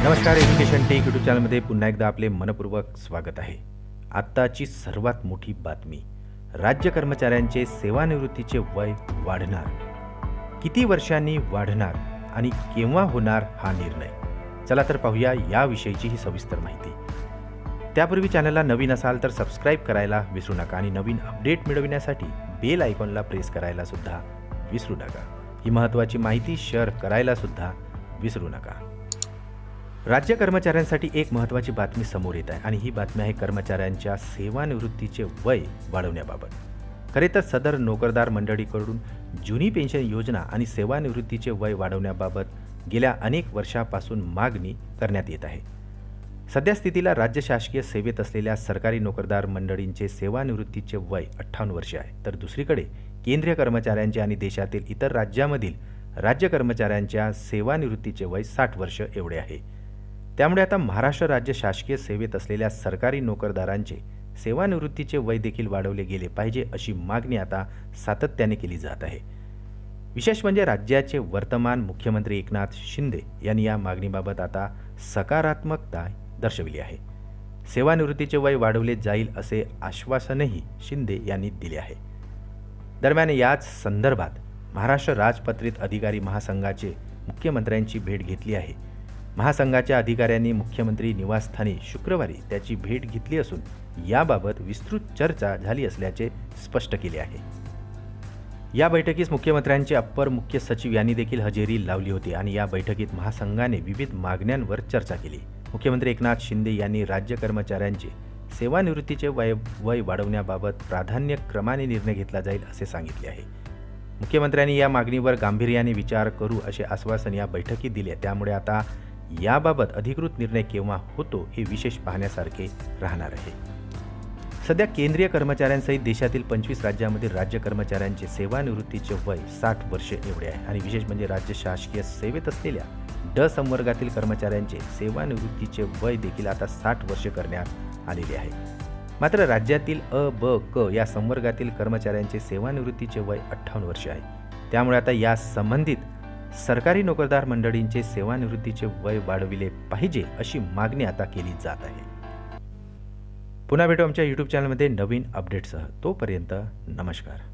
नमस्कार, education take YouTube चॅनलमध्ये पुन्हा एकदा आपले मनपूर्वक स्वागत आहे. आत्ताची सर्वात मोठी बातमी, राज्य कर्मचाऱ्यांचे सेवानिवृत्तीचे वय वाढणार. किती वर्षांनी वाढणार आणि केव्हा होणार हा निर्णय? चला तर पाहूया याविषयीची ही सविस्तर माहिती. त्यापूर्वी चॅनलला नवीन असाल तर सबस्क्राईब करायला विसरू नका आणि नवीन अपडेट मिळविण्यासाठी बेल आयकॉनला प्रेस करायला सुद्धा विसरू नका. ही महत्त्वाची माहिती शेअर करायला सुद्धा विसरू नका. राज्य कर्मचाऱ्यांसाठी एक महत्त्वाची बातमी समोर येत आहे आणि ही बातमी आहे कर्मचाऱ्यांच्या सेवानिवृत्तीचे वय वाढवण्याबाबत. खरे तर सदर नोकरदार मंडळीकडून जुनी पेन्शन योजना आणि सेवानिवृत्तीचे वय वाढवण्याबाबत गेल्या अनेक वर्षापासून मागणी करण्यात येत आहे. सध्या स्थितीला राज्य शासकीय सेवेत असलेल्या सरकारी नोकरदार मंडळींचे सेवानिवृत्तीचे वय 58 वर्षे आहे, तर दुसरीकडे केंद्रीय कर्मचाऱ्यांचे आणि देशातील इतर राज्यामधील राज्य कर्मचाऱ्यांच्या सेवानिवृत्तीचे वय 60 वर्ष एवढे आहे. त्यामुळे आता महाराष्ट्र राज्य शासकीय सेवेत असलेल्या सरकारी नोकरदारांचे सेवानिवृत्तीचे वय देखील वाढवले गेले पाहिजे अशी मागणी आता सातत्याने केली जात आहे. विशेष म्हणजे राज्याचे वर्तमान मुख्यमंत्री एकनाथ शिंदे यांनी या मागणीबाबत आता सकारात्मकता दर्शविली आहे. सेवानिवृत्तीचे वय वाढवले जाईल असे आश्वासनही शिंदे यांनी दिले आहे. दरम्यान याच संदर्भात महाराष्ट्र राजपत्रित अधिकारी महासंघाचे मुख्यमंत्र्यांची भेट घेतली आहे. महासंघाच्या अधिकाऱ्यांनी मुख्यमंत्री निवासस्थानी शुक्रवारी त्याची भेट घेतली असून याबाबत विस्तृत चर्चा झाली असल्याचे स्पष्ट केले आहे. या बैठकीस मुख्यमंत्र्यांचे अप्पर मुख्य सचिव यांनी देखील हजेरी लावली होती आणि या बैठकीत महासंघाने विविध मागण्यांवर चर्चा केली. मुख्यमंत्री एकनाथ शिंदे यांनी राज्य कर्मचाऱ्यांचे सेवानिवृत्तीचे वय वाढवण्याबाबत प्राधान्यक्रमाने निर्णय घेतला जाईल असे सांगितले आहे. मुख्यमंत्र्यांनी या मागणीवर गांभीर्याने विचार करू असे आश्वासन या बैठकीत दिले. त्यामुळे आता याबाबत अधिकृत निर्णय केव्हा होतो हे विशेष पाहण्यासारखे राहणार आहे. सध्या केंद्रीय कर्मचाऱ्यांसहित देशातील 25 राज्यांमध्ये राज्य कर्मचाऱ्यांचे सेवानिवृत्तीचे वय 60 वर्षे एवढे आहे आणि विशेष म्हणजे राज्य शासकीय सेवेत असलेल्या ड संवर्गातील कर्मचाऱ्यांचे सेवानिवृत्तीचे वय देखील आता 60 वर्षे करण्यात आलेले आहे. मात्र राज्यातील अ, ब, क या संवर्गातील कर्मचाऱ्यांचे सेवानिवृत्तीचे वय 58 वर्षे आहे. त्यामुळे आता या संबंधित सरकारी नोकरदार मंडळींचे सेवानिवृत्तीचे वय वाढविले पाहिजे अशी मागणी आता केली जात आहे. पुन्हा भेटू आमच्या यूट्यूब चॅनलमध्ये नवीन अपडेटसह. तोपर्यंत नमस्कार.